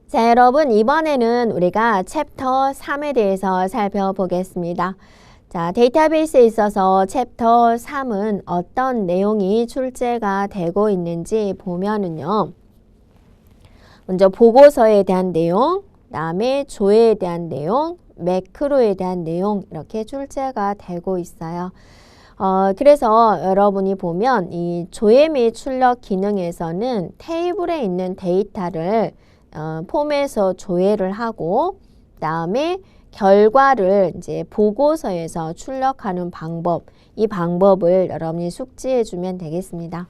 자, 여러분 이번에는 우리가 챕터 3에 대해서 살펴보겠습니다. 자, 데이터베이스에 있어서 챕터 3은 어떤 내용이 출제가 되고 있는지 보면은요. 먼저 보고서에 대한 내용, 그다음에 조회에 대한 내용, 매크로에 대한 내용 이렇게 출제가 되고 있어요. 그래서 여러분이 보면 이 조회 및 출력 기능에서는 테이블에 있는 데이터를 폼에서 조회를 하고 그다음에 결과를 이제 보고서에서 출력하는 방법, 이 방법을 여러분이 숙지해 주면 되겠습니다.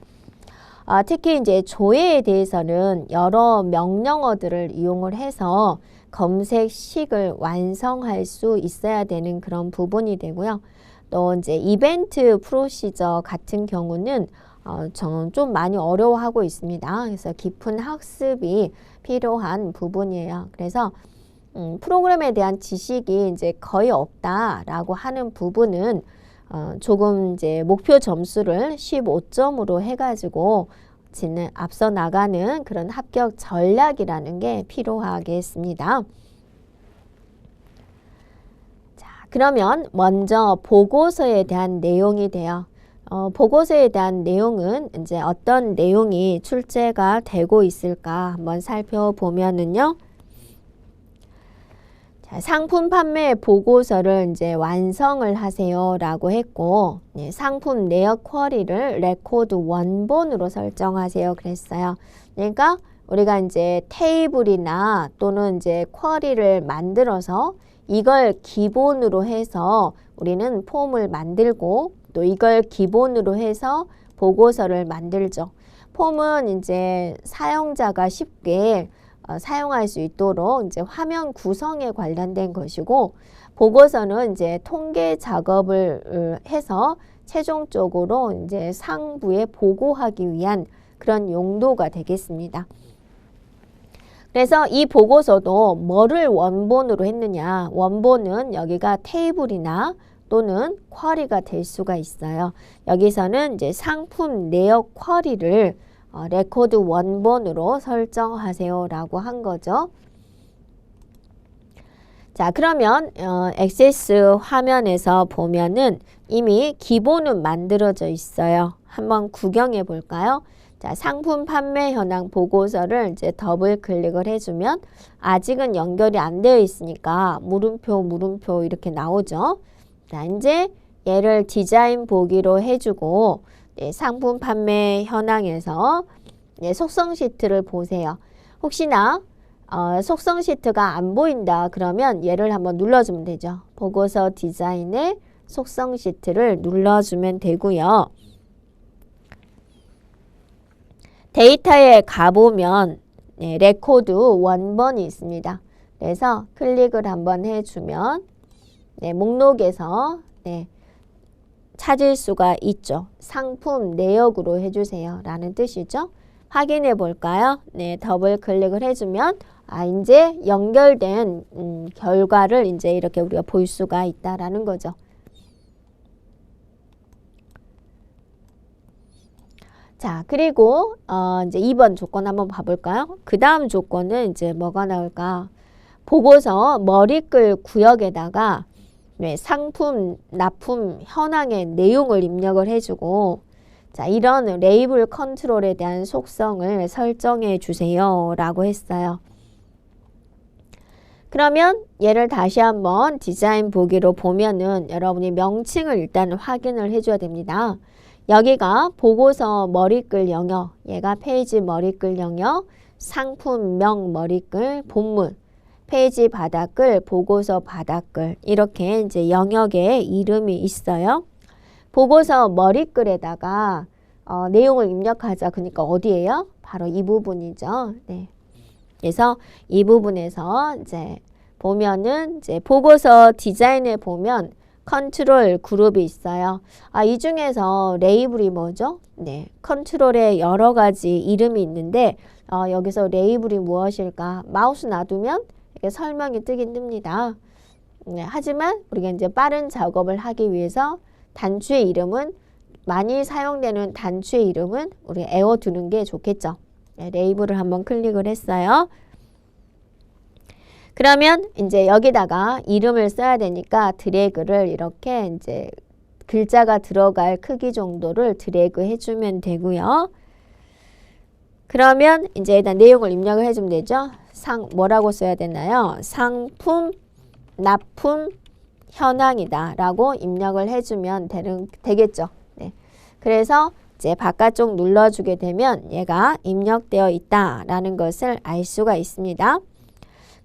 특히 이제 조회에 대해서는 여러 명령어들을 이용을 해서 검색식을 완성할 수 있어야 되는 그런 부분이 되고요. 또 이제 이벤트 프로시저 같은 경우는 저는 좀 많이 어려워하고 있습니다. 그래서 깊은 학습이 필요한 부분이에요. 그래서 프로그램에 대한 지식이 이제 거의 없다라고 하는 부분은 조금 이제 목표 점수를 15점으로 해가지고 앞서 나가는 그런 합격 전략이라는 게 필요하겠습니다. 자, 그러면 먼저 보고서에 대한 내용이 돼요. 보고서에 대한 내용은 이제 어떤 내용이 출제가 되고 있을까 한번 살펴보면은요. 자, 상품 판매 보고서를 이제 완성을 하세요라고 했고, 네, 상품 내역 쿼리를 레코드 원본으로 설정하세요 그랬어요. 그러니까 우리가 이제 테이블이나 또는 이제 쿼리를 만들어서 이걸 기본으로 해서 우리는 폼을 만들고 또 이걸 기본으로 해서 보고서를 만들죠. 폼은 이제 사용자가 쉽게 사용할 수 있도록 이제 화면 구성에 관련된 것이고, 보고서는 이제 통계 작업을 해서 최종적으로 이제 상부에 보고하기 위한 그런 용도가 되겠습니다. 그래서 이 보고서도 뭐를 원본으로 했느냐? 원본은 여기가 테이블이나 또는 쿼리가 될 수가 있어요. 여기서는 이제 상품 내역 쿼리를 레코드 원본으로 설정하세요 라고 한 거죠. 자, 그러면 액세스 화면에서 보면은 이미 기본은 만들어져 있어요. 한번 구경해 볼까요? 자, 상품 판매 현황 보고서를 이제 더블 클릭을 해주면 아직은 연결이 안 되어 있으니까 물음표 이렇게 나오죠. 자, 이제 얘를 디자인 보기로 해주고 상품 판매 현황에서 속성 시트를 보세요. 혹시나 속성 시트가 안 보인다 그러면 얘를 한번 눌러주면 되죠. 보고서 디자인에 속성 시트를 눌러주면 되고요. 데이터에 가보면 레코드 원본이 있습니다. 그래서 클릭을 한번 해주면 목록에서 찾을 수가 있죠. 상품 내역으로 해주세요 라는 뜻이죠. 확인해 볼까요? 네, 더블 클릭을 해주면 이제 연결된 결과를 이제 이렇게 우리가 볼 수가 있다라는 거죠. 자, 그리고 이제 2번 조건 한번 봐볼까요? 그 다음 조건은 이제 뭐가 나올까? 보고서 머리글 구역에다가 상품, 납품 현황의 내용을 입력을 해주고, 자, 이런 레이블 컨트롤에 대한 속성을 설정해 주세요 라고 했어요. 그러면 얘를 다시 한번 디자인 보기로 보면은 여러분이 명칭을 일단 확인을 해줘야 됩니다. 여기가 보고서 머리글 영역, 얘가 페이지 머리글 영역, 상품명 머리글, 본문, 페이지 바닥글, 보고서 바닥글 이렇게 이제 영역에 이름이 있어요. 보고서 머리글에다가 내용을 입력하자. 그러니까 어디예요? 바로 이 부분이죠. 네. 그래서 이 부분에서 이제 보면은 이제 보고서 디자인에 보면 컨트롤 그룹이 있어요. 이 중에서 레이블이 뭐죠? 네. 컨트롤에 여러 가지 이름이 있는데 여기서 레이블이 무엇일까? 마우스 놔두면 이렇게 설명이 뜨긴 뜹니다. 네. 하지만 우리가 이제 빠른 작업을 하기 위해서 단추의 이름은 많이 사용되는 단추의 이름은 우리 외워두는 게 좋겠죠. 네, 레이블을 한번 클릭을 했어요. 그러면 이제 여기다가 이름을 써야 되니까 드래그를 이렇게 이제 글자가 들어갈 크기 정도를 드래그 해주면 되고요. 그러면 이제 일단 내용을 입력을 해주면 되죠. 뭐라고 써야 되나요? 상품, 납품, 현황이다 라고 입력을 해주면 되겠죠. 네. 그래서 이제 바깥쪽 눌러주게 되면 얘가 입력되어 있다라는 것을 알 수가 있습니다.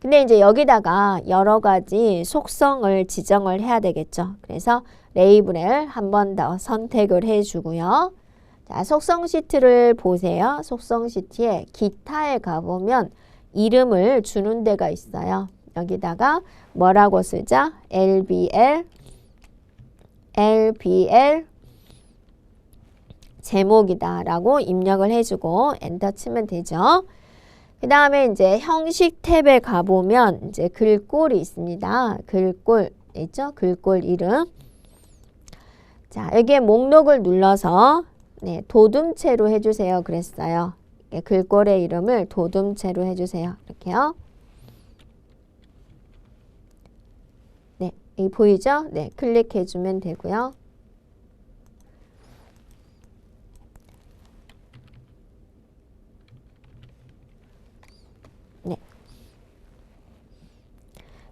근데 이제 여기다가 여러 가지 속성을 지정을 해야 되겠죠. 그래서 레이블을 한 번 더 선택을 해주고요. 자, 속성 시트를 보세요. 속성 시트에 기타에 가보면 이름을 주는 데가 있어요. 여기다가 뭐라고 쓰죠? LBL 제목이다 라고 입력을 해주고 엔터 치면 되죠. 그 다음에 이제 형식 탭에 가보면 이제 글꼴이 있습니다. 글꼴 있죠? 글꼴 이름. 자, 여기에 목록을 눌러서 네, 도둠체로 해주세요. 그랬어요. 글꼴의 이름을 도둠체로 해주세요. 이렇게요. 네, 이 보이죠? 네, 클릭해주면 되고요. 네.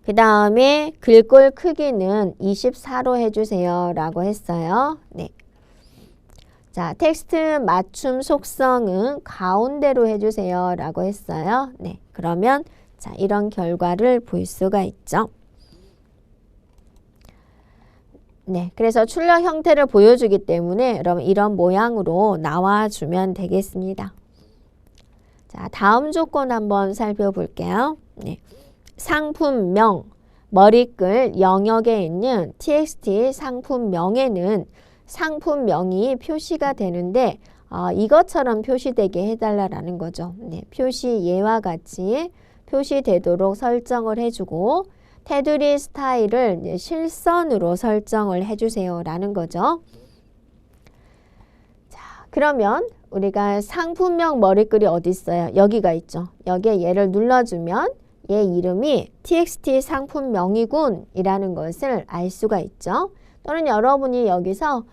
그 다음에 글꼴 크기는 24로 해주세요. 라고 했어요. 네. 자, 텍스트 맞춤 속성은 가운데로 해주세요. 라고 했어요. 네. 그러면 자, 이런 결과를 볼 수가 있죠. 네. 그래서 출력 형태를 보여주기 때문에 여러분 이런 모양으로 나와주면 되겠습니다. 자, 다음 조건 한번 살펴볼게요. 네. 상품명, 머리글 영역에 있는 txt 상품명에는 상품명이 표시가 되는데 이것처럼 표시되게 해달라는 거죠. 네, 표시 예와 같이 표시되도록 설정을 해주고 테두리 스타일을 실선으로 설정을 해주세요 라는 거죠. 자, 그러면 우리가 상품명 머리글이 어디 있어요? 여기가 있죠. 여기에 얘를 눌러주면 얘 이름이 txt 상품명이군 이라는 것을 알 수가 있죠. 또는 여러분이 여기서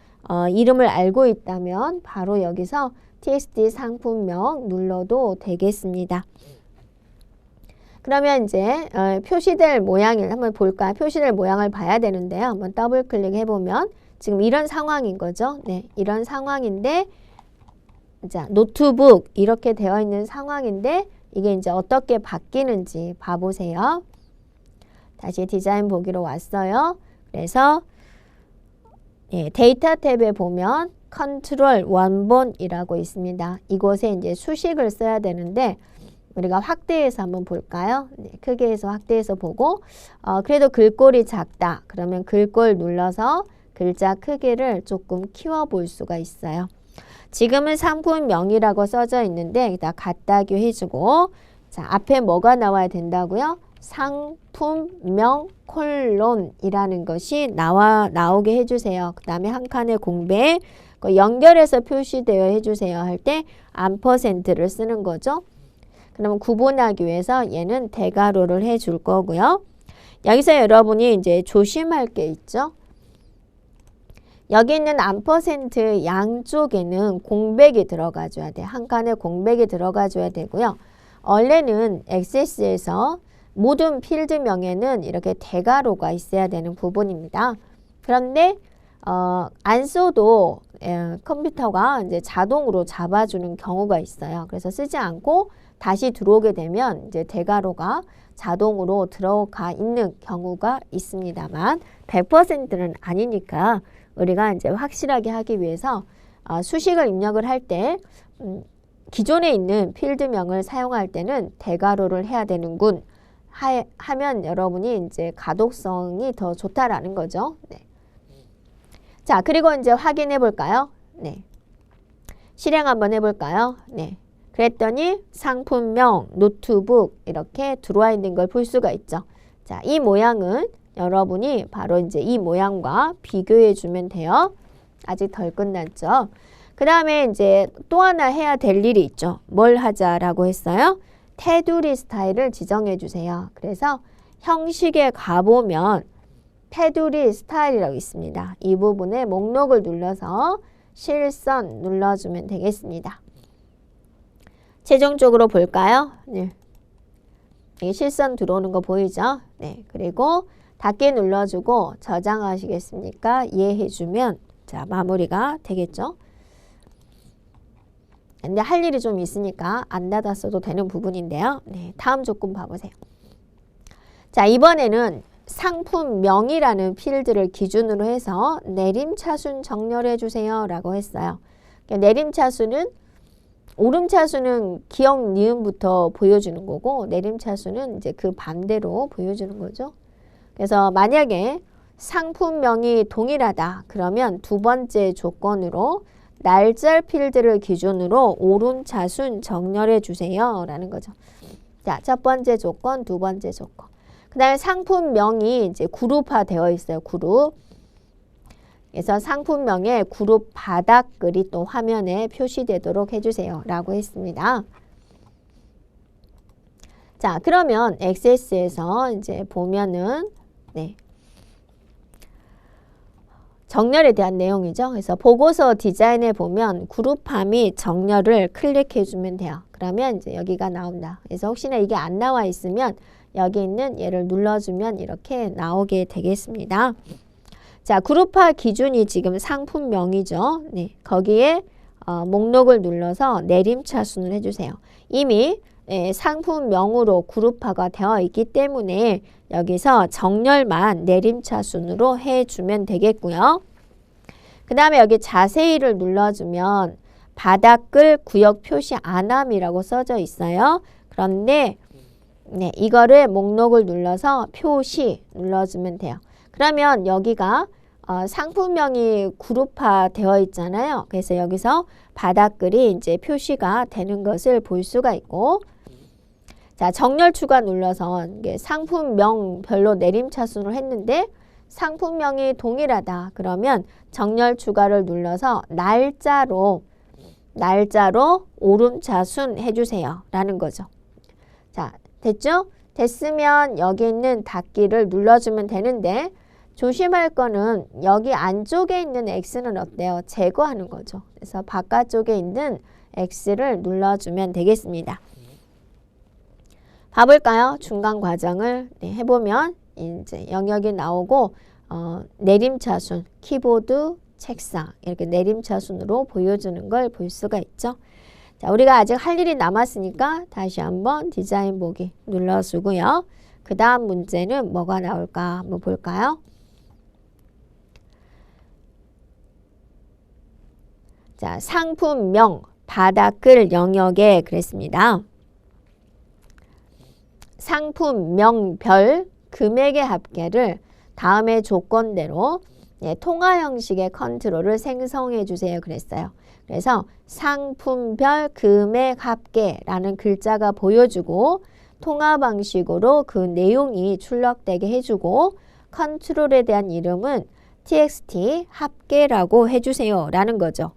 이름을 알고 있다면 바로 여기서 txt 상품명 눌러도 되겠습니다. 그러면 이제 표시될 모양을 한번 볼까요? 표시될 모양을 봐야 되는데요. 한번 더블 클릭해 보면 지금 이런 상황인 거죠. 네, 이런 상황인데 자, 노트북 이렇게 되어 있는 상황인데 이게 이제 어떻게 바뀌는지 봐보세요. 다시 디자인 보기로 왔어요. 그래서 예, 데이터 탭에 보면 컨트롤 원본이라고 있습니다. 이곳에 이제 수식을 써야 되는데 우리가 확대해서 한번 볼까요? 네, 크게 해서 확대해서 보고 그래도 글꼴이 작다. 그러면 글꼴 눌러서 글자 크기를 조금 키워 볼 수가 있어요. 지금은 상품명이라고 써져 있는데 여기다 갖다기 해주고 자, 앞에 뭐가 나와야 된다고요? 상품명 콜론이라는 것이 나오게 해주세요. 그 다음에 한 칸의 공백 연결해서 표시되어 해주세요 할 때 암퍼센트를 쓰는 거죠. 그러면 구분하기 위해서 얘는 대괄호를 해줄 거고요. 여기서 여러분이 이제 조심할 게 있죠. 여기 있는 암퍼센트 양쪽에는 공백이 들어가줘야 돼. 한 칸에 공백이 들어가줘야 되고요. 원래는 액세스에서 모든 필드명에는 이렇게 대괄호가 있어야 되는 부분입니다. 그런데 안 써도 컴퓨터가 이제 자동으로 잡아주는 경우가 있어요. 그래서 쓰지 않고 다시 들어오게 되면 이제 대괄호가 자동으로 들어가 있는 경우가 있습니다만 100%는 아니니까 우리가 이제 확실하게 하기 위해서 수식을 입력을 할 때 기존에 있는 필드명을 사용할 때는 대괄호를 해야 되는군 하면 여러분이 이제 가독성이 더 좋다라는 거죠. 네. 자, 그리고 이제 확인해 볼까요? 네. 실행 한번 해볼까요? 네. 그랬더니 상품명, 노트북 이렇게 들어와 있는 걸 볼 수가 있죠. 자, 이 모양은 여러분이 바로 이제 이 모양과 비교해 주면 돼요. 아직 덜 끝났죠. 그 다음에 이제 또 하나 해야 될 일이 있죠. 뭘 하자라고 했어요? 테두리 스타일을 지정해 주세요. 그래서 형식에 가보면 테두리 스타일이라고 있습니다. 이 부분에 목록을 눌러서 실선 눌러주면 되겠습니다. 최종적으로 볼까요? 네. 여기 실선 들어오는 거 보이죠? 네. 그리고 닫기 눌러주고 저장하시겠습니까? 이해해주면 자 마무리가 되겠죠? 근데 할 일이 좀 있으니까 안 닫았어도 되는 부분인데요. 네, 다음 조건 봐보세요. 자, 이번에는 상품명이라는 필드를 기준으로 해서 내림차순 정렬해 주세요 라고 했어요. 그러니까 내림차순은 오름차순은 기역 니은부터 보여주는 거고 내림차순은 이제 그 반대로 보여주는 거죠. 그래서 만약에 상품명이 동일하다 그러면 두 번째 조건으로 날짜 필드를 기준으로 오름차순 정렬해 주세요 라는 거죠. 자, 첫 번째 조건, 두 번째 조건. 그 다음에 상품명이 이제 그룹화 되어 있어요. 그룹. 그래서 상품명의 그룹 바닥글이 또 화면에 표시되도록 해주세요 라고 했습니다. 자, 그러면 XS에서 이제 보면은 네. 정렬에 대한 내용이죠. 그래서 보고서 디자인에 보면 그룹화 및 정렬을 클릭해 주면 돼요. 그러면 이제 여기가 나온다. 그래서 혹시나 이게 안 나와 있으면 여기 있는 얘를 눌러주면 이렇게 나오게 되겠습니다. 자, 그룹화 기준이 지금 상품명이죠. 네, 거기에 목록을 눌러서 내림차순을 해주세요. 이미 상품명으로 그룹화가 되어 있기 때문에 여기서 정렬만 내림차순으로 해주면 되겠고요. 그 다음에 여기 자세히를 눌러주면 바닥글 구역 표시 안함이라고 써져 있어요. 그런데 네, 이거를 목록을 눌러서 표시 눌러주면 돼요. 그러면 여기가 상품명이 그룹화 되어 있잖아요. 그래서 여기서 바닥글이 이제 표시가 되는 것을 볼 수가 있고, 자, 정렬 추가 눌러서 이게 상품명별로 내림차순을 했는데 상품명이 동일하다. 그러면 정렬 추가를 눌러서 날짜로 오름차순 해주세요 라는 거죠. 자, 됐죠? 됐으면 여기 있는 닫기를 눌러주면 되는데 조심할 거는 여기 안쪽에 있는 X는 어때요? 제거하는 거죠. 그래서 바깥쪽에 있는 X를 눌러주면 되겠습니다. 봐볼까요? 중간 과정을 해보면 이제 영역이 나오고 내림차순, 키보드, 책상 이렇게 내림차순으로 보여주는 걸 볼 수가 있죠. 자, 우리가 아직 할 일이 남았으니까 다시 한번 디자인 보기 눌러주고요. 그 다음 문제는 뭐가 나올까 한번 볼까요? 자, 상품명 바닥글 영역에 그랬습니다. 상품명별 금액의 합계를 다음의 조건대로 통화 형식의 컨트롤을 생성해 주세요 그랬어요. 그래서 상품별 금액 합계라는 글자가 보여주고 통화 방식으로 그 내용이 출력되게 해주고 컨트롤에 대한 이름은 txt 합계라고 해주세요 라는 거죠.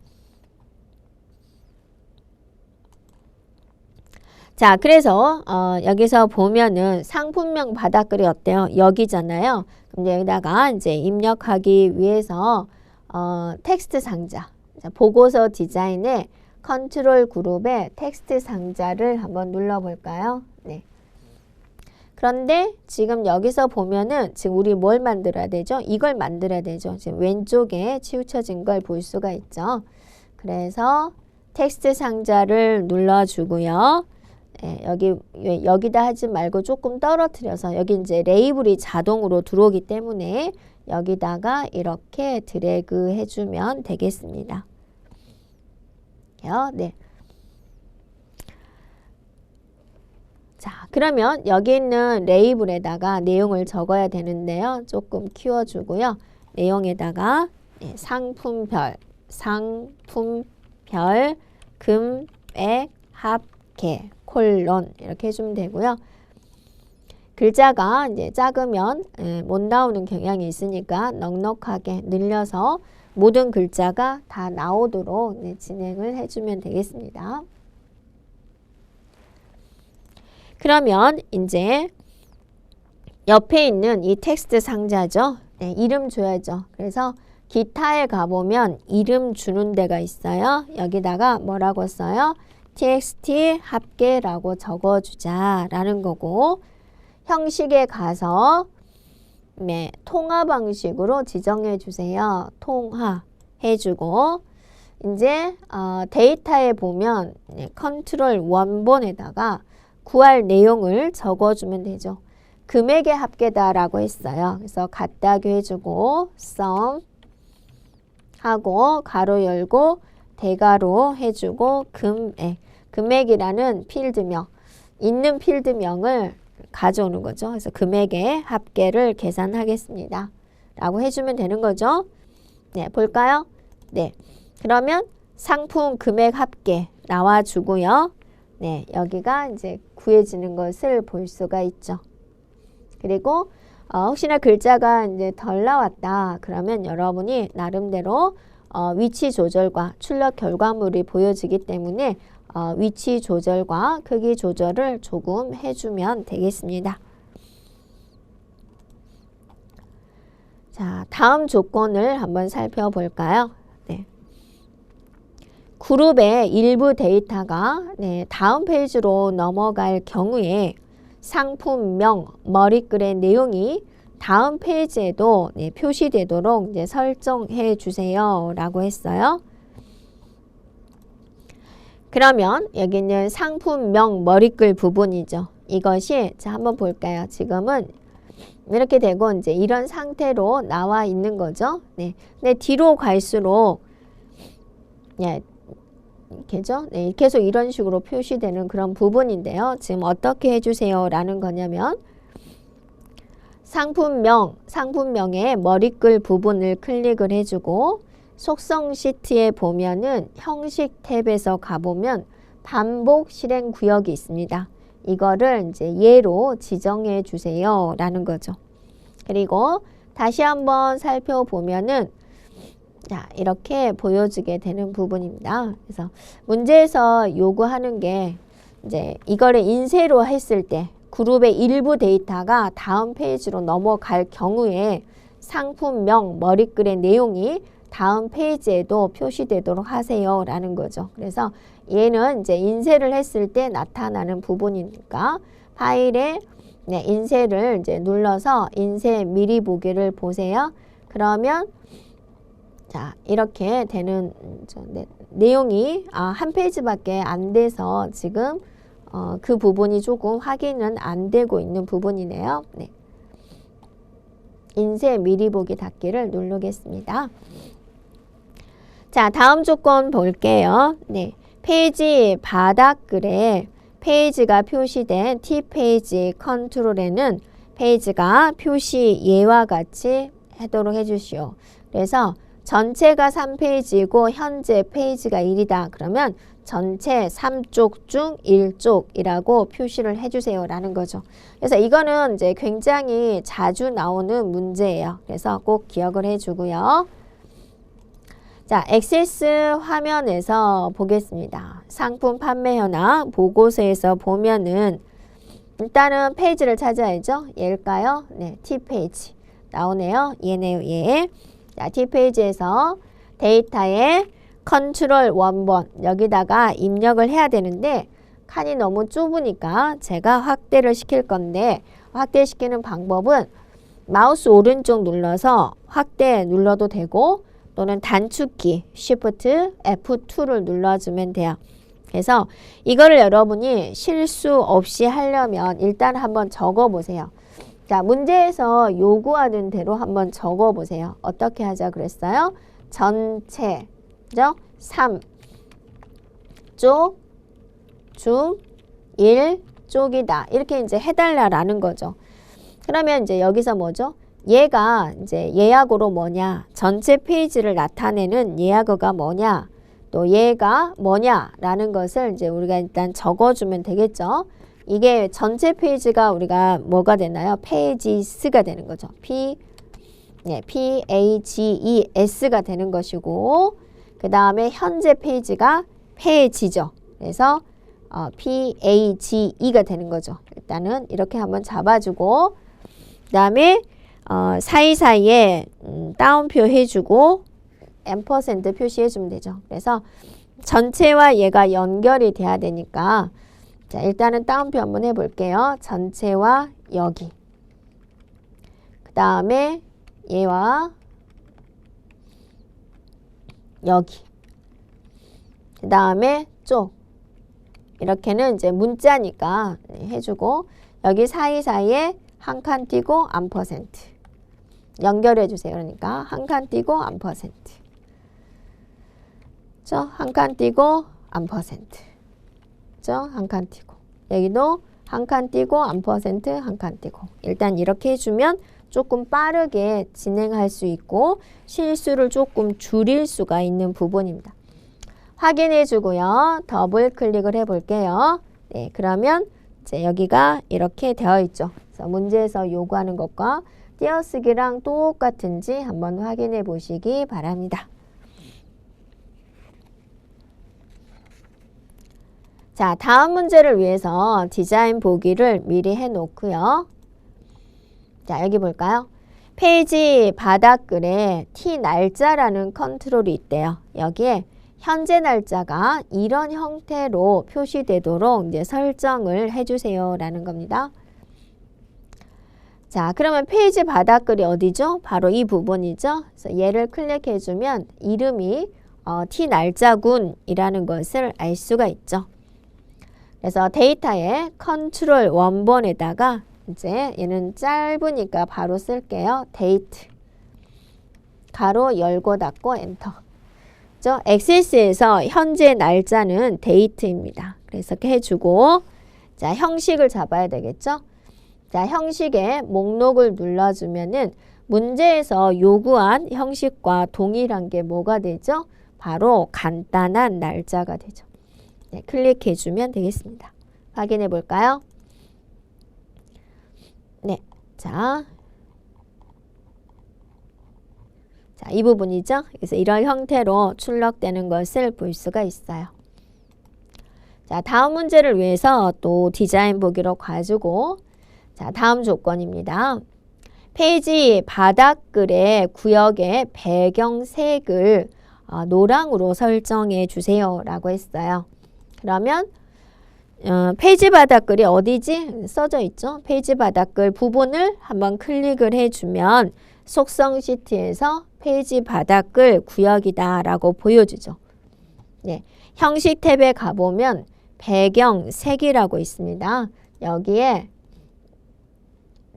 자, 그래서 여기서 보면은 상품명 바닥글이 어때요? 여기잖아요. 그럼 여기다가 이제 입력하기 위해서 텍스트 상자, 자, 보고서 디자인의 컨트롤 그룹의 텍스트 상자를 한번 눌러볼까요? 네. 그런데 지금 여기서 보면은 지금 우리 뭘 만들어야 되죠? 이걸 만들어야 되죠. 지금 왼쪽에 치우쳐진 걸 볼 수가 있죠. 그래서 텍스트 상자를 눌러주고요. 네, 여기다 하지 말고 조금 떨어뜨려서 여기 이제 레이블이 자동으로 들어오기 때문에 여기다가 이렇게 드래그 해주면 되겠습니다. 네. 자, 그러면 여기 있는 레이블에다가 내용을 적어야 되는데요. 조금 키워주고요. 내용에다가 상품별 금액 합계 콜론 이렇게 해주면 되고요. 글자가 이제 작으면 못 나오는 경향이 있으니까 넉넉하게 늘려서 모든 글자가 다 나오도록 진행을 해주면 되겠습니다. 그러면 이제 옆에 있는 이 텍스트 상자죠. 네, 이름 줘야죠. 그래서 기타에 가보면 이름 주는 데가 있어요. 여기다가 뭐라고 써요? txt 합계라고 적어주자라는 거고, 형식에 가서 네, 통화 방식으로 지정해 주세요. 통화 해주고, 이제 데이터에 보면 네, 컨트롤 원본에다가 구할 내용을 적어주면 되죠. 금액의 합계다라고 했어요. 그래서 같다고 해주고 sum 하고 가로 열고 대가로 해주고 금액이라는 필드명, 있는 필드명을 가져오는 거죠. 그래서 금액의 합계를 계산하겠습니다 라고 해주면 되는 거죠. 네, 볼까요? 네, 그러면 상품 금액 합계 나와주고요. 네, 여기가 이제 구해지는 것을 볼 수가 있죠. 그리고 혹시나 글자가 이제 덜 나왔다 그러면 여러분이 나름대로 위치 조절과 출력 결과물이 보여지기 때문에 위치 조절과 크기 조절을 조금 해주면 되겠습니다. 자, 다음 조건을 한번 살펴볼까요? 네. 그룹의 일부 데이터가 네, 다음 페이지로 넘어갈 경우에 상품명, 머리글의 내용이 다음 페이지에도 네, 표시되도록 이제 설정해 주세요 라고 했어요. 그러면 여기는 상품명 머리글 부분이죠. 이것이 자 한번 볼까요? 지금은 이렇게 되고 이제 이런 상태로 나와 있는 거죠. 네. 근데 뒤로 갈수록 네, 이렇게죠. 네, 계속 이런 식으로 표시되는 그런 부분인데요. 지금 어떻게 해주세요 라는 거냐면 상품명의 머리글 부분을 클릭을 해주고 속성 시트에 보면은 형식 탭에서 가보면 반복 실행 구역이 있습니다. 이거를 이제 예로 지정해 주세요 라는 거죠. 그리고 다시 한번 살펴보면은 자, 이렇게 보여주게 되는 부분입니다. 그래서 문제에서 요구하는 게 이제 이거를 인쇄로 했을 때 그룹의 일부 데이터가 다음 페이지로 넘어갈 경우에 상품명 머리글의 내용이 다음 페이지에도 표시되도록 하세요 라는 거죠. 그래서 얘는 이제 인쇄를 했을 때 나타나는 부분이니까 파일에 네, 인쇄를 이제 눌러서 인쇄 미리 보기를 보세요. 그러면 자, 이렇게 되는 내용이 한 페이지밖에 안 돼서 지금 그 부분이 조금 확인은 안 되고 있는 부분이네요. 네. 인쇄 미리 보기 닫기를 누르겠습니다. 자, 다음 조건 볼게요. 네. 페이지 바닥글에 페이지가 표시된 T페이지 컨트롤에는 페이지가 표시 예와 같이 하도록 해주시오. 그래서 전체가 3페이지이고 현재 페이지가 1이다. 그러면 전체 3쪽 중 1쪽이라고 표시를 해주세요 라는 거죠. 그래서 이거는 이제 굉장히 자주 나오는 문제예요. 그래서 꼭 기억을 해주고요. 자, 액세스 화면에서 보겠습니다. 상품 판매현황 보고서에서 보면은 일단은 페이지를 찾아야죠. 얘일까요? 네, T페이지 나오네요. 얘네요, 얘. 자, T페이지에서 데이터에 컨트롤 원본 여기다가 입력을 해야 되는데 칸이 너무 좁으니까 제가 확대를 시킬 건데 확대시키는 방법은 마우스 오른쪽 눌러서 확대 눌러도 되고 또는 단축키 Shift F2를 눌러주면 돼요. 그래서 이거를 여러분이 실수 없이 하려면 일단 한번 적어보세요. 자, 문제에서 요구하는 대로 한번 적어보세요. 어떻게 하자 그랬어요? 전체, 그죠? 3쪽 중 1쪽이다. 이렇게 이제 해달라는 거죠. 그러면 이제 여기서 뭐죠? 얘가 이제 예약어로 뭐냐? 전체 페이지를 나타내는 예약어가 뭐냐? 또 얘가 뭐냐라는 것을 이제 우리가 일단 적어주면 되겠죠. 이게 전체 페이지가 우리가 뭐가 되나요? 페이지스가 되는 거죠. P-A-G-E-S가 되는 것이고 그 다음에 현재 페이지가 페이지죠. 그래서 P-A-G-E가 되는 거죠. 일단은 이렇게 한번 잡아주고 다음에 사이사이에 따옴표 해주고 %, 표시해주면 되죠. 그래서 전체와 얘가 연결이 돼야 되니까 자, 일단은 따옴표 한번 해볼게요. 전체와 여기. 그 다음에 얘와 여기. 그 다음에 쪽. 이렇게는 이제 문자니까 해주고 여기 사이사이에 한 칸 띄고 %. 연결해 주세요. 그러니까 한 칸 띄고 %. 한 칸 띄고 %. 한 칸 띄고 여기도 한 칸 띄고 한 칸 띄고 일단 이렇게 해주면 조금 빠르게 진행할 수 있고 실수를 조금 줄일 수가 있는 부분입니다. 확인해 주고요. 더블 클릭을 해 볼게요. 네, 그러면 이제 여기가 이렇게 되어 있죠. 그래서 문제에서 요구하는 것과 띄어쓰기랑 똑같은지 한번 확인해 보시기 바랍니다. 자, 다음 문제를 위해서 디자인 보기를 미리 해 놓고요. 자, 여기 볼까요? 페이지 바닥글에 T 날짜라는 컨트롤이 있대요. 여기에 현재 날짜가 이런 형태로 표시되도록 이제 설정을 해주세요 라는 겁니다. 자, 그러면 페이지 바닥글이 어디죠? 바로 이 부분이죠. 그래서 얘를 클릭해주면 이름이 T 날짜군이라는 것을 알 수가 있죠. 그래서 데이터에 컨트롤 원본에다가 이제 얘는 짧으니까 바로 쓸게요. 데이트 가로 열고 닫고 엔터. 엑셀에서 현재 날짜는 데이트입니다. 그래서 이렇게 해주고 자, 형식을 잡아야 되겠죠. 자, 형식에 목록을 눌러주면은 문제에서 요구한 형식과 동일한 게 뭐가 되죠? 바로 간단한 날짜가 되죠. 네, 클릭해주면 되겠습니다. 확인해 볼까요? 네, 자, 이 부분이죠. 그래서 이런 형태로 출력되는 것을 볼 수가 있어요. 자, 다음 문제를 위해서 또 디자인 보기로 가지고 자, 다음 조건입니다. 페이지 바닥글의 구역의 배경색을 노랑으로 설정해 주세요 라고 했어요. 그러면 페이지 바닥글이 어디지? 써져 있죠. 페이지 바닥글 부분을 한번 클릭을 해주면 속성 시트에서 페이지 바닥글 구역이다 라고 보여주죠. 네, 형식 탭에 가보면 배경색이라고 있습니다. 여기에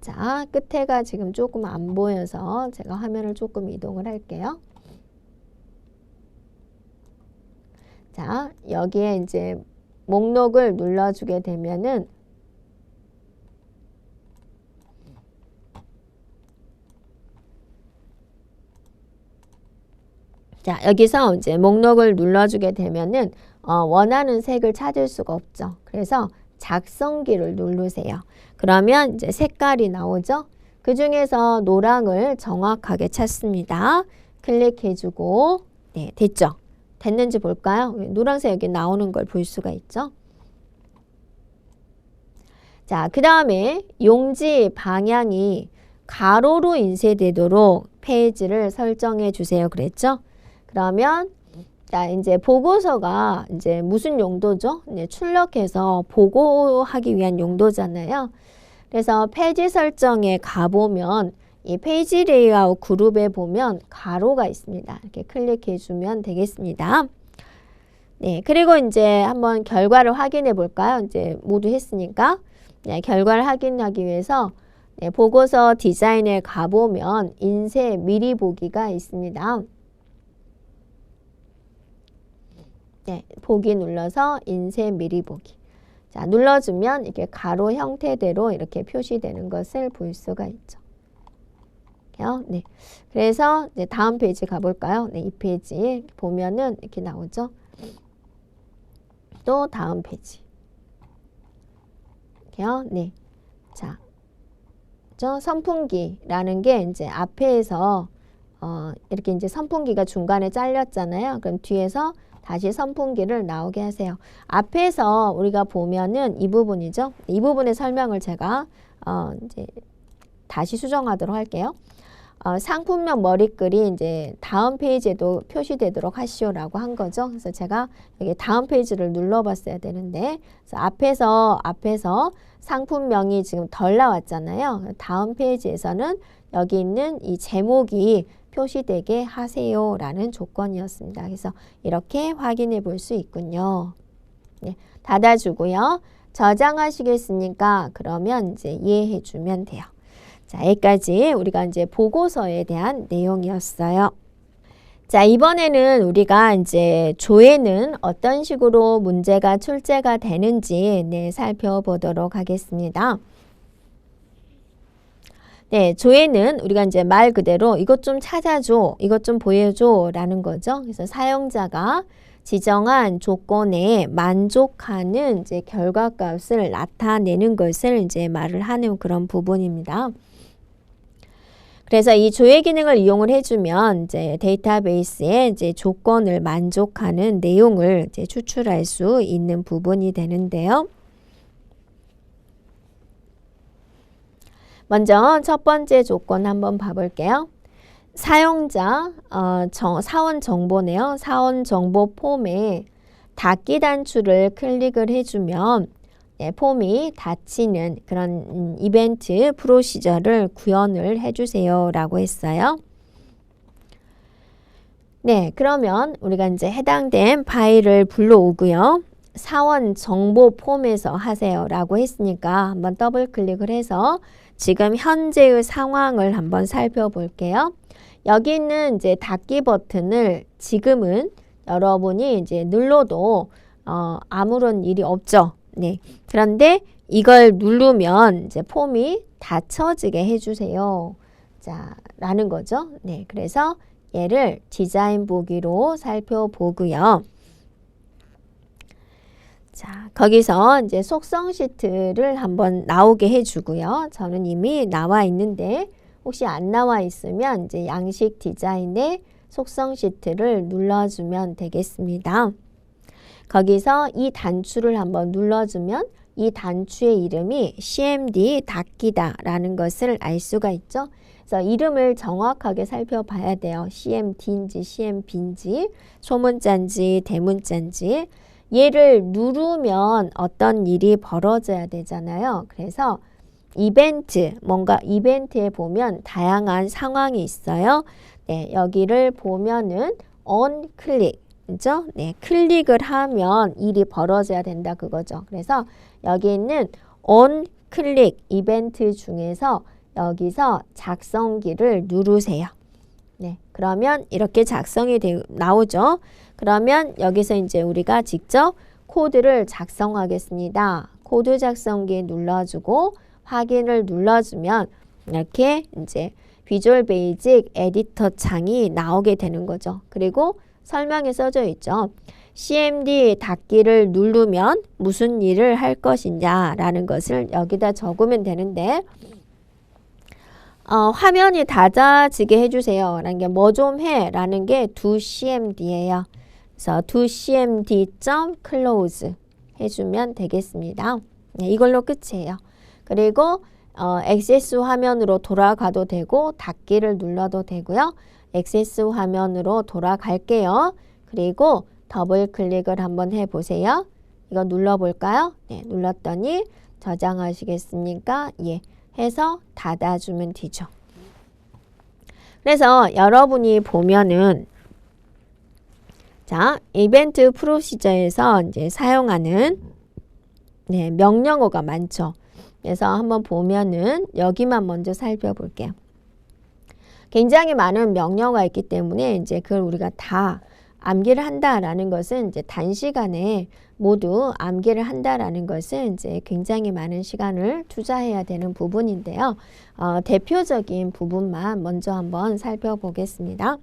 자, 끝에가 지금 조금 안 보여서 제가 화면을 조금 이동을 할게요. 자, 여기에 이제 목록을 눌러주게 되면은 자, 여기서 이제 목록을 눌러주게 되면은 원하는 색을 찾을 수가 없죠. 그래서 작성기를 누르세요. 그러면 이제 색깔이 나오죠. 그 중에서 노랑을 정확하게 찾습니다. 클릭해주고 네, 됐죠. 됐는지 볼까요? 노란색 여기 나오는 걸 볼 수가 있죠. 자, 그 다음에 용지 방향이 가로로 인쇄되도록 페이지를 설정해 주세요. 그랬죠? 그러면 자, 이제 보고서가 이제 무슨 용도죠? 이제 출력해서 보고하기 위한 용도잖아요. 그래서 페이지 설정에 가보면 이 페이지 레이아웃 그룹에 보면 가로가 있습니다. 이렇게 클릭해 주면 되겠습니다. 네, 그리고 이제 한번 결과를 확인해 볼까요? 이제 모두 했으니까. 네, 결과를 확인하기 위해서 네, 보고서 디자인에 가보면 인쇄 미리 보기가 있습니다. 네, 보기 눌러서 인쇄 미리 보기. 자, 눌러주면 이렇게 가로 형태대로 이렇게 표시되는 것을 볼 수가 있죠. 네, 그래서 이제 다음 페이지 가볼까요? 네, 이 페이지 보면은 이렇게 나오죠. 또 다음 페이지. 이렇게요. 네, 자, 선풍기라는 게 이제 앞에서 이렇게 이제 선풍기가 중간에 잘렸잖아요. 그럼 뒤에서 다시 선풍기를 나오게 하세요. 앞에서 우리가 보면은 이 부분이죠. 이 부분의 설명을 제가 이제 다시 수정하도록 할게요. 상품명 머리글이 이제 다음 페이지에도 표시되도록 하시오라고 한 거죠. 그래서 제가 여기 다음 페이지를 눌러봤어야 되는데, 그래서 앞에서 상품명이 지금 덜 나왔잖아요. 다음 페이지에서는 여기 있는 이 제목이 표시되게 하세요라는 조건이었습니다. 그래서 이렇게 확인해 볼 수 있군요. 네, 닫아주고요. 저장하시겠습니까? 그러면 이제 이해해 주면 돼요. 자, 여기까지 우리가 이제 보고서에 대한 내용이었어요. 자, 이번에는 우리가 이제 조회는 어떤 식으로 문제가 출제가 되는지 살펴보도록 하겠습니다. 네, 조회는 우리가 이제 말 그대로 이것 좀 찾아줘, 이것 좀 보여줘 라는 거죠. 그래서 사용자가 지정한 조건에 만족하는 이제 결과값을 나타내는 것을 이제 말을 하는 그런 부분입니다. 그래서 이 조회 기능을 이용을 해주면 이제 데이터베이스에 이제 조건을 만족하는 내용을 이제 추출할 수 있는 부분이 되는데요. 먼저 첫 번째 조건 한번 봐볼게요. 사용자 사원 정보네요. 사원 정보 폼에 닫기 단추를 클릭을 해주면 폼이 닫히는 그런 이벤트 프로시저를 구현을 해주세요 라고 했어요. 네, 그러면 우리가 이제 해당된 파일을 불러오고요. 사원 정보 폼에서 하세요 라고 했으니까 한번 더블 클릭을 해서 지금 현재의 상황을 한번 살펴볼게요. 여기 있는 이제 닫기 버튼을 지금은 여러분이 이제 눌러도 아무런 일이 없죠. 네. 그런데 이걸 누르면 이제 폼이 닫혀지게 해주세요. 자, 라는 거죠. 네. 그래서 얘를 디자인 보기로 살펴보고요. 자, 거기서 이제 속성 시트를 한번 나오게 해주고요. 저는 이미 나와 있는데 혹시 안 나와 있으면 이제 양식 디자인의 속성 시트를 눌러주면 되겠습니다. 거기서 이 단추를 한번 눌러주면 이 단추의 이름이 CMD 닫기다 라는 것을 알 수가 있죠. 그래서 이름을 정확하게 살펴봐야 돼요. CMD인지 CMB인지 소문자인지 대문자인지. 얘를 누르면 어떤 일이 벌어져야 되잖아요. 그래서 이벤트, 뭔가 이벤트에 보면 다양한 상황이 있어요. 네, 여기를 보면은 on 클릭, 그죠? 네, 클릭을 하면 일이 벌어져야 된다 그거죠. 그래서 여기 있는 on 클릭 이벤트 중에서 여기서 작성기를 누르세요. 네, 그러면 이렇게 작성이 나오죠. 그러면 여기서 이제 우리가 직접 코드를 작성하겠습니다. 코드 작성기 눌러주고 확인을 눌러주면 이렇게 이제 비주얼 베이직 에디터 창이 나오게 되는 거죠. 그리고 설명에 써져 있죠. CMD 닫기를 누르면 무슨 일을 할 것이냐라는 것을 여기다 적으면 되는데 화면이 닫아지게 해주세요. 라는 게 뭐 좀 해 라는 게 do CMD예요. 그래서 do CMD.close 해주면 되겠습니다. 네, 이걸로 끝이에요. 그리고 액세스 화면으로 돌아가도 되고 닫기를 눌러도 되고요. 액세스 화면으로 돌아갈게요. 그리고 더블 클릭을 한번 해보세요. 이거 눌러볼까요? 네, 눌렀더니 저장하시겠습니까? 예. 해서 닫아주면 되죠. 그래서 여러분이 보면은 자, 이벤트 프로시저에서 이제 사용하는 명령어가 많죠. 그래서 한번 보면은 여기만 먼저 살펴볼게요. 굉장히 많은 명령어가 있기 때문에 이제 그걸 우리가 다 암기를 한다라는 것은 이제 단시간에 모두 암기를 한다라는 것은 이제 굉장히 많은 시간을 투자해야 되는 부분인데요. 대표적인 부분만 먼저 한번 살펴보겠습니다.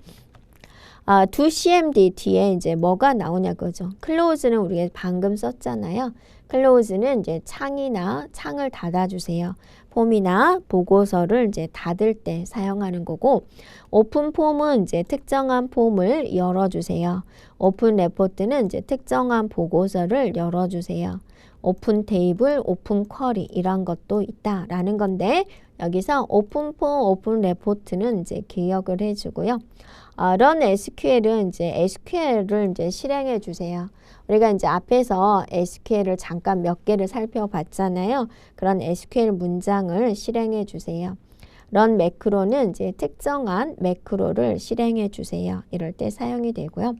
2CMD 뒤에 이제 뭐가 나오냐 그죠. close는 우리가 방금 썼잖아요. close는 이제 창을 닫아주세요. 폼이나 보고서를 이제 닫을 때 사용하는 거고, 오픈 폼은 이제 특정한 폼을 열어주세요. 오픈 레포트는 이제 특정한 보고서를 열어주세요. 오픈 테이블, 오픈 쿼리 이런 것도 있다라는 건데, 여기서 오픈 폼, 오픈 레포트는 이제 기억을 해주고요. run SQL은 이제 SQL을 이제 실행해 주세요. 우리가 이제 앞에서 SQL을 잠깐 몇 개를 살펴봤잖아요. 그런 SQL 문장을 실행해 주세요. run 매크로는 이제 특정한 매크로를 실행해 주세요. 이럴 때 사용이 되고요.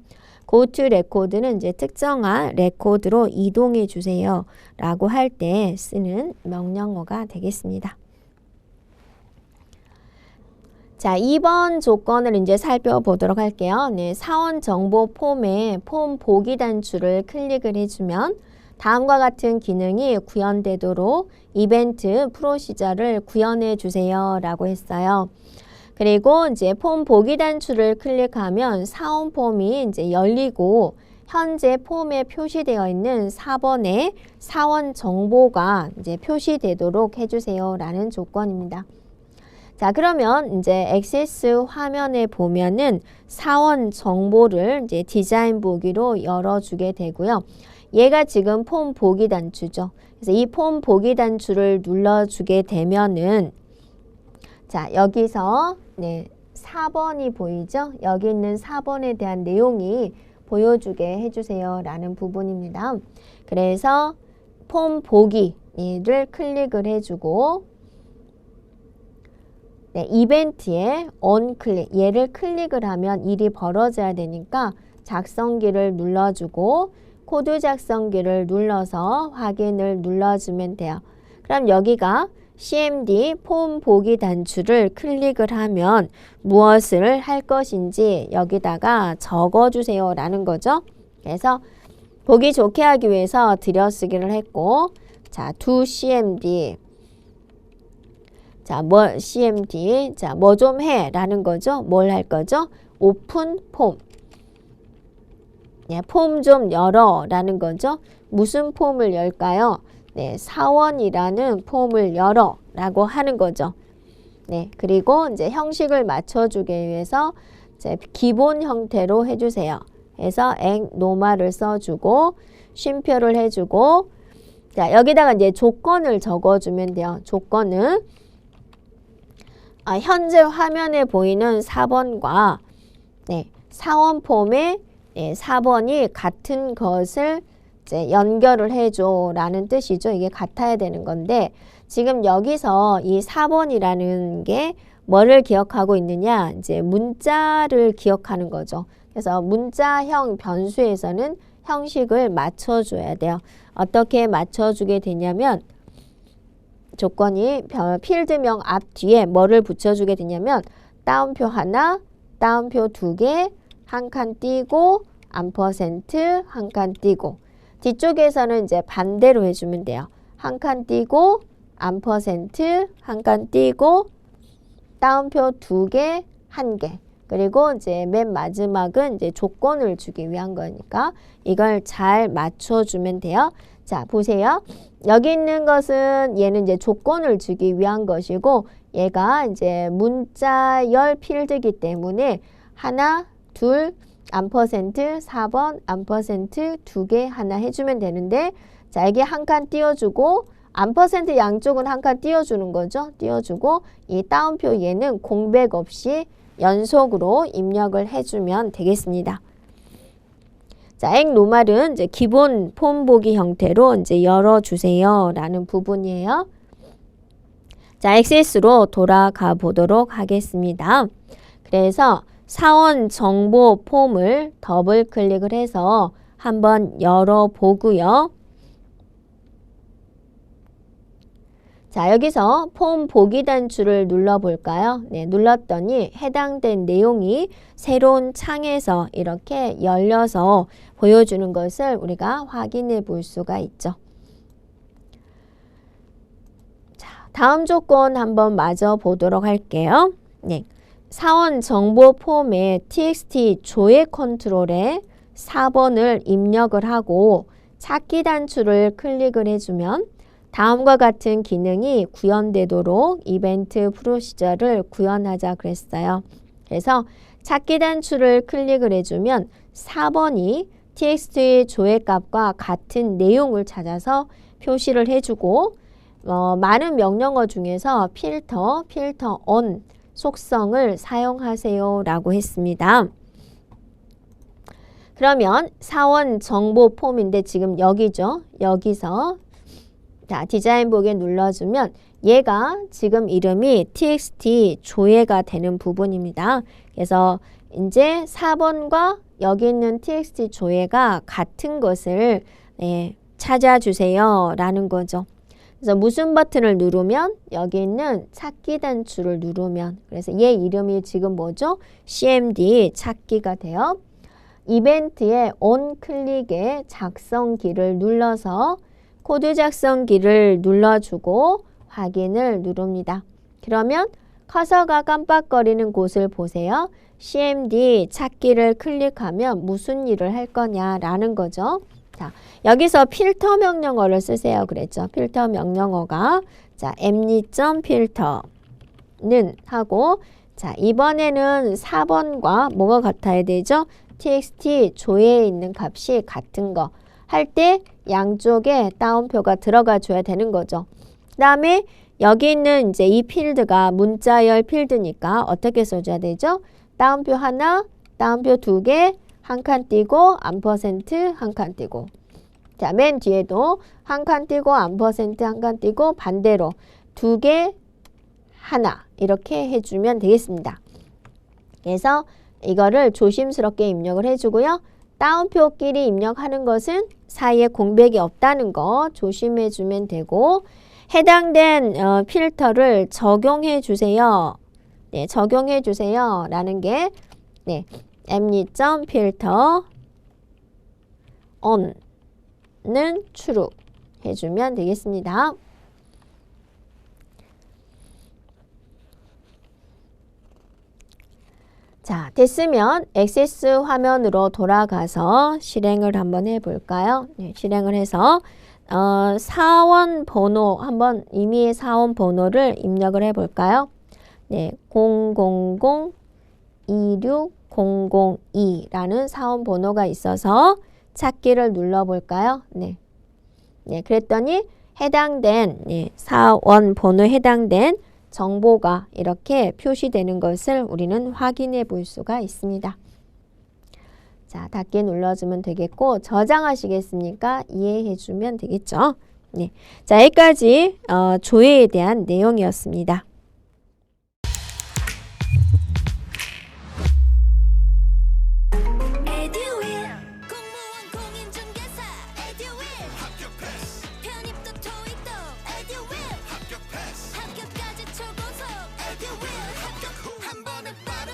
go to record는 이제 특정한 레코드로 이동해 주세요. 라고 할 때 쓰는 명령어가 되겠습니다. 자, 2번 조건을 이제 살펴보도록 할게요. 네, 사원 정보 폼에 폼 보기 단추를 클릭을 해주면 다음과 같은 기능이 구현되도록 이벤트 프로시저를 구현해 주세요. 라고 했어요. 그리고 이제 폼 보기 단추를 클릭하면 사원 폼이 이제 열리고 현재 폼에 표시되어 있는 4번의 사원 정보가 이제 표시되도록 해주세요. 라는 조건입니다. 자, 그러면 이제 액세스 화면에 보면은 사원 정보를 이제 디자인 보기로 열어주게 되고요. 얘가 지금 폼 보기 단추죠. 그래서 이 폼 보기 단추를 눌러주게 되면은 자, 여기서 네, 4번이 보이죠? 여기 있는 4번에 대한 내용이 보여주게 해주세요. 라는 부분입니다. 그래서 폼 보기를 클릭을 해주고 네, 이벤트에 on 클릭, 얘를 클릭을 하면 일이 벌어져야 되니까 작성기를 눌러주고 코드 작성기를 눌러서 확인을 눌러주면 돼요. 그럼 여기가 CMD 폼 보기 단추를 클릭을 하면 무엇을 할 것인지 여기다가 적어주세요 라는 거죠. 그래서 보기 좋게 하기 위해서 들여쓰기를 했고, 자, to CMD 자, CMD. 자, 뭐 좀 해 라는 거죠. 뭘 할 거죠? 오픈 폼. 네, 폼 좀 열어 라는 거죠. 무슨 폼을 열까요? 네, 사원이라는 폼을 열어 라고 하는 거죠. 네, 그리고 이제 형식을 맞춰주기 위해서 이제 기본 형태로 해주세요. 그래서 노마를 써주고 쉼표를 해주고, 자, 여기다가 이제 조건을 적어주면 돼요. 조건은 현재 화면에 보이는 4번과 네, 사원 폼에 네, 4번이 같은 것을 이제 연결을 해줘 라는 뜻이죠. 이게 같아야 되는 건데 지금 여기서 이 4번이라는 게 뭐를 기억하고 있느냐, 이제 문자를 기억하는 거죠. 그래서 문자형 변수에서는 형식을 맞춰줘야 돼요. 어떻게 맞춰주게 되냐면 조건이 필드명 앞 뒤에 뭐를 붙여주게 되냐면 따옴표 하나, 따옴표 두 개, 한 칸 띄고 암퍼센트 한 칸 띄고, 뒤쪽에서는 이제 반대로 해주면 돼요. 한 칸 띄고 암퍼센트 한 칸 띄고 따옴표 두 개, 한 개. 그리고 이제 맨 마지막은 이제 조건을 주기 위한 거니까 이걸 잘 맞춰주면 돼요. 자, 보세요. 여기 있는 것은 얘는 이제 조건을 주기 위한 것이고 얘가 이제 문자열 필드이기 때문에 하나, 둘, 암퍼센트, 4번, 암퍼센트 두 개 하나 해주면 되는데, 자, 여기 한 칸 띄워주고 암퍼센트 양쪽은 한 칸 띄워주는 거죠. 띄워주고 이 따옴표 얘는 공백 없이 연속으로 입력을 해주면 되겠습니다. 자, 노말은 이제 기본 폼 보기 형태로 이제 열어주세요 라는 부분이에요. 자, 액세스로 돌아가 보도록 하겠습니다. 그래서 사원 정보 폼을 더블 클릭을 해서 한번 열어보고요. 자, 여기서 폼 보기 단추를 눌러볼까요? 네, 눌렀더니 해당된 내용이 새로운 창에서 이렇게 열려서 보여주는 것을 우리가 확인해 볼 수가 있죠. 자, 다음 조건 한번 마저 보도록 할게요. 네, 사원 정보 폼에 txt 조회 컨트롤에 4번을 입력을 하고 찾기 단추를 클릭을 해주면 다음과 같은 기능이 구현되도록 이벤트 프로시저를 구현하자 그랬어요. 그래서 찾기 단추를 클릭을 해주면 4번이 txt의 조회값과 같은 내용을 찾아서 표시를 해주고 많은 명령어 중에서 필터 on 속성을 사용하세요 라고 했습니다. 그러면 사원 정보 폼인데 지금 여기죠. 여기서 자, 디자인 보기 눌러주면 얘가 지금 이름이 txt 조회가 되는 부분입니다. 그래서 이제 4번과 여기 있는 txt 조회가 같은 것을 찾아주세요 라는 거죠. 그래서 무슨 버튼을 누르면 여기 있는 찾기 단추를 누르면 그래서 얘 이름이 지금 뭐죠? cmd 찾기가 돼요. 이벤트의 on 클릭에 작성키를 눌러서 코드 작성키를 눌러주고 확인을 누릅니다. 그러면 커서가 깜빡거리는 곳을 보세요. cmd 찾기를 클릭하면 무슨 일을 할 거냐라는 거죠. 자, 여기서 필터 명령어를 쓰세요. 그랬죠. 필터 명령어가 자, emny.filter는 하고 자, 이번에는 4번과 뭐가 같아야 되죠? txt 조회에 있는 값이 같은 거 할 때 양쪽에 따옴표가 들어가 줘야 되는 거죠. 그 다음에 여기 있는 이제 이 필드가 문자열 필드니까 어떻게 써줘야 되죠? 따옴표 하나, 따옴표 두 개, 한 칸 띄고 암퍼센트 한 칸 띄고 자, 맨 뒤에도 한 칸 띄고 암퍼센트 한 칸 띄고 반대로 두 개, 하나 이렇게 해주면 되겠습니다. 그래서 이거를 조심스럽게 입력을 해주고요. 따옴표끼리 입력하는 것은 사이에 공백이 없다는 거 조심해 주면 되고 해당된 필터를 적용해 주세요. 네, 적용해 주세요. 라는 게 네, emny.filter on는 true 해주면 되겠습니다. 자, 됐으면 액세스 화면으로 돌아가서 실행을 한번 해볼까요? 네, 실행을 해서 사원 번호 한번 임의의 사원 번호를 입력을 해볼까요? 네, 000-26002라는 사원 번호가 있어서 찾기를 눌러볼까요? 네, 네, 그랬더니 해당된 사원 번호에 해당된 정보가 이렇게 표시되는 것을 우리는 확인해 볼 수가 있습니다. 자, 닫기 눌러주면 되겠고 저장하시겠습니까? 이해해 주면 되겠죠? 네, 자, 여기까지 조회에 대한 내용이었습니다. 합격까지 초고속 에듀윌 합격 후 한 번에 빠른